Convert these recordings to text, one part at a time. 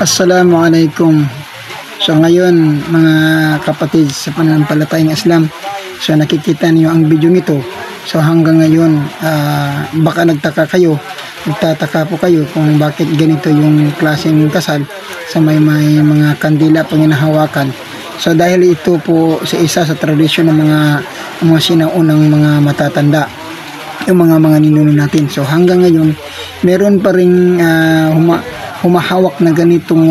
Assalamualaikum. So ngayon mga kapatid sa pananampalatayang Islam, so nakikita niyo ang video nito. So hanggang ngayon baka nagtataka po kayo kung bakit ganito yung klaseng kasal sa may mga kandila pang hinahawakan. So dahil ito po sa isa sa tradisyon ng mga sinaunang mga matatanda, yung mga ninuno natin. So hanggang ngayon meron pa ring humahawak na ganitong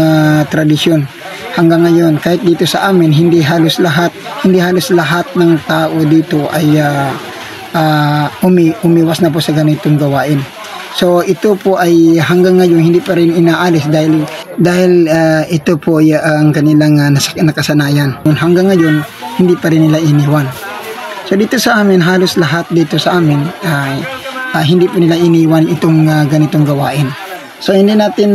tradisyon hanggang ngayon. Kahit dito sa amin hindi halos lahat ng tao dito ay umiwas na po sa ganitong gawain. So ito po ay hanggang ngayon hindi pa rin inaalis dahil ito po ay ang kanilang nakasanayan. Hanggang ngayon hindi pa rin nila iniwan. So dito sa amin halos lahat dito sa amin ay hindi po nila iniwan itong ganitong gawain. So hindi natin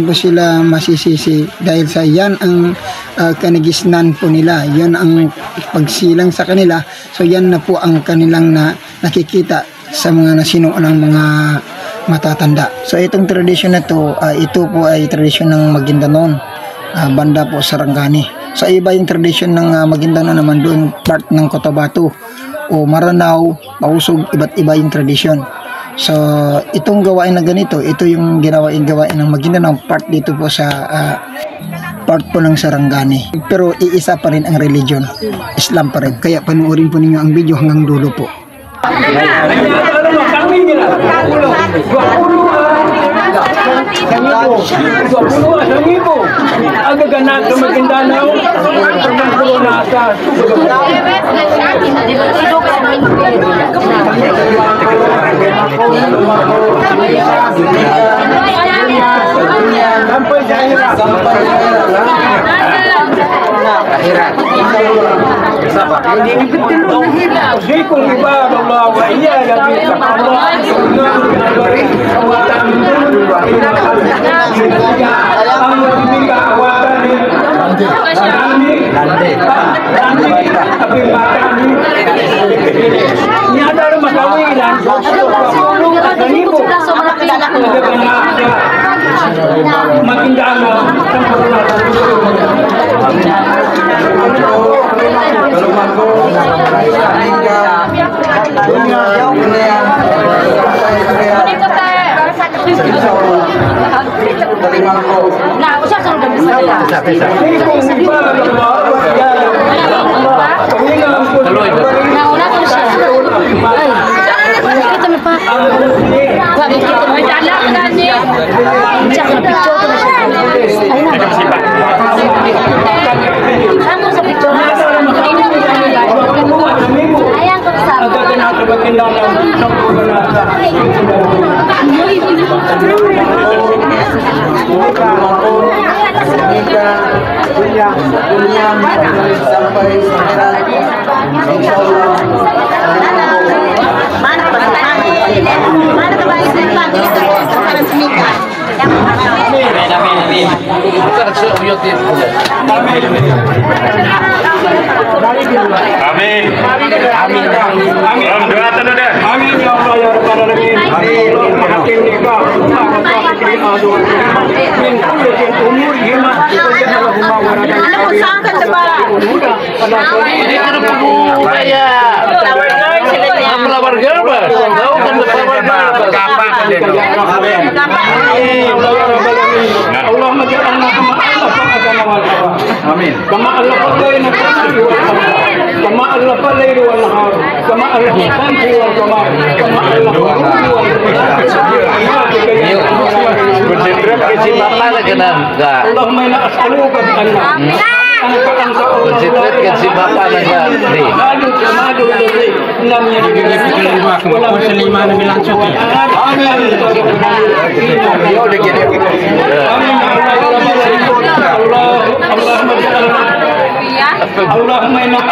po sila masisisi dahil sa yan ang kanagisnan po nila, yan ang pagsilang sa kanila. So yan na po ang kanilang nakikita sa mga nasinuunang mga matatanda. So itong tradisyon na to, ito po ay tradisyon ng Maguindanao, banda po Sarangani. So iba yung tradisyon ng Maguindanao naman doon, part ng Cotabato o Maranao, Pausog, iba't iba yung tradisyon. So itong gawain na ganito, ito yung gawain ng Maguindanao, part dito po sa part po ng Sarangani. Pero iisa pa rin ang religion, Islam pa rin. Kaya panoorin po ninyo ang video hanggang dulo po. Agaganap sa Maguindanao, pagmangkulo na asas. Sampai sa hirap. Akhirat. Kasi kung iba Allah wa iya labi sa Allah ang mga awatan ni ada magawilan Maguindanao sampai sekarang insyaallah mana amin ya Allah ya rabbal alamin amin hakim nikah min kulli umurihim Allahumma ja'alna amin kama Allah qadayna kama Allah qalayru wal nahar kama Allah qanti wal qamar kama Allah Konsentrasi kasi mama na ganun ka. Allahumma inna as'aluka bi anna konsentrasi kasi mama na ganun. Allahumma inna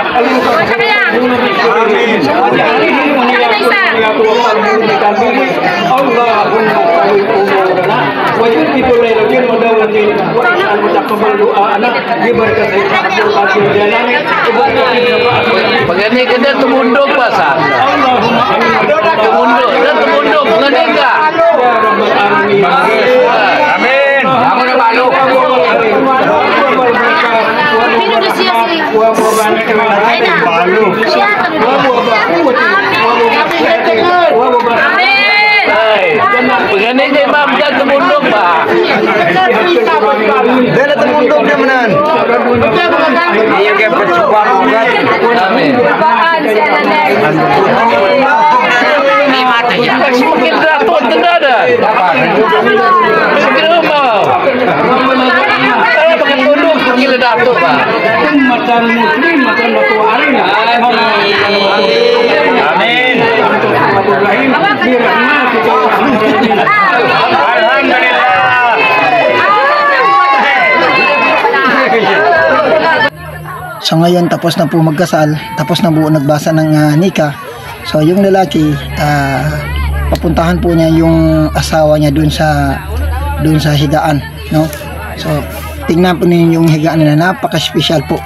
as'aluka Pagani kada tumundok pa sa. Tumundok, tumundok ngani ka. Amin. Ako na balo. Pagani kay ma'am dyan tumundong ba? Dala tumundong na manan. Iya kay percobaan ugat. Amin. Semakin dapat tenada. Segera mau. Saya pakai tunduk gila datuk ba? Matan muslim, matan batu alim. Amin. So ngayon tapos na po magkasal, tapos na po nagbasa ng nika. So yung lalaki, papuntahan po niya yung asawa niya dun sa higaan, no? So tingnan po ninyo yung higaan nila, napaka-special po.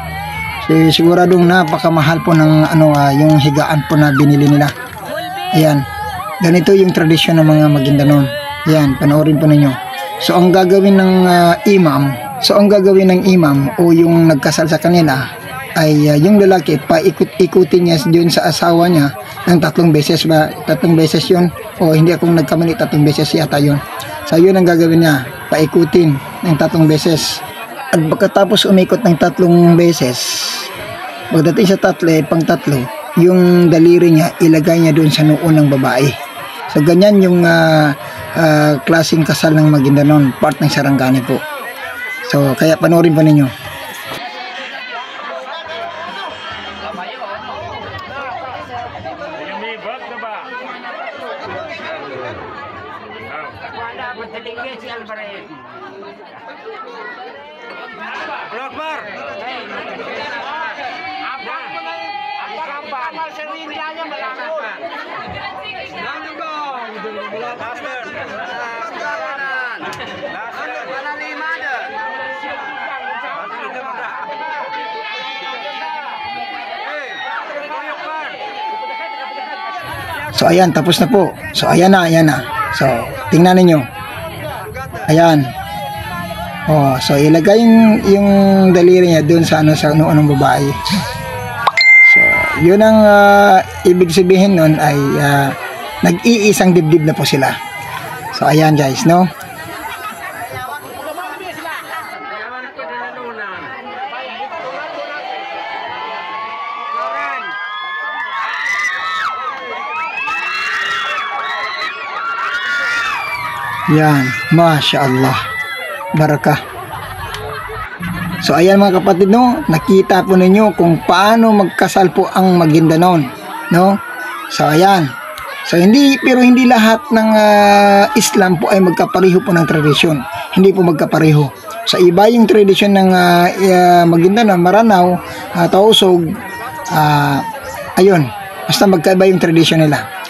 So siguradong napakamahal po ng yung higaan po na binili nila. Ayan. Ganito yung tradisyon ng mga Maguindanon. Ayan, panoorin po ninyo. So ang gagawin ng imam o yung nagkasal sa kanila ay yung lalaki paikot-ikutin niya doon sa asawa niya ng 3 beses ba? 3 beses yun, o hindi akong nagkamali, 3 beses yata yun. So yun ang gagawin niya, paikutin ng 3 beses. At pagkatapos umikot ng 3 beses, pagdating sa pang-tatlo, yung daliri niya ilagay niya doon sa noo ng babae. So ganyan yung klaseng kasal ng Maguindanon, part ng Sarangani po. So kaya panoorin pa ninyo. So ayan, tapos na po. So ayan na. So tingnan niyo. Ayan. Oh, so ilagay yung daliri niya doon sa sa noo ng babae. So yun ang ibig sabihin nun ay nag-iisang dibdib na po sila. So ayan guys, no? Yan, Masya Allah, barakah. So ayan mga kapatid, no, nakita po ninyo kung paano magkasal po ang Maguindanon, no? So ayan. So hindi lahat ng Islam po ay magkapareho po ng tradisyon. Hindi po magkapareho. Sa iba yung tradisyon ng Maguindanon, Maranao, Tausog, ayun, basta magkaiba yung tradisyon nila.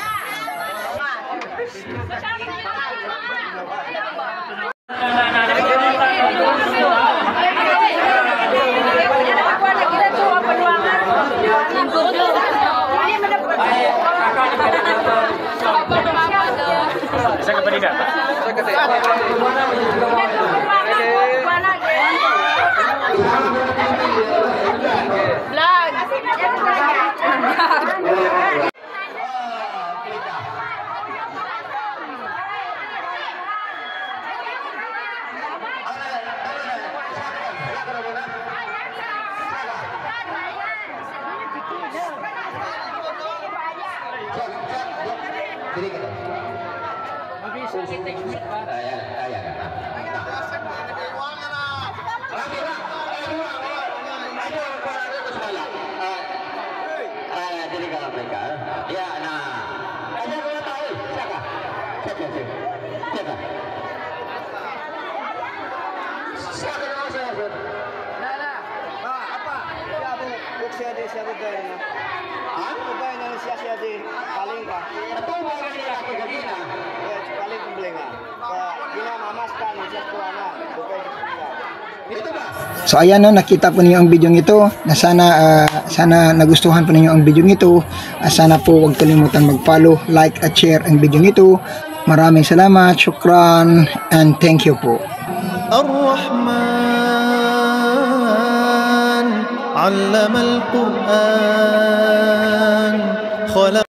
So ayan, no, nakita po ninyo ang video ito, na sana nagustuhan po ninyo ang video ito. Sana po huwag kalimutan mag-follow, like at share ang video ito Maraming salamat, syukran, and thank you po. الرحمن علم القرآن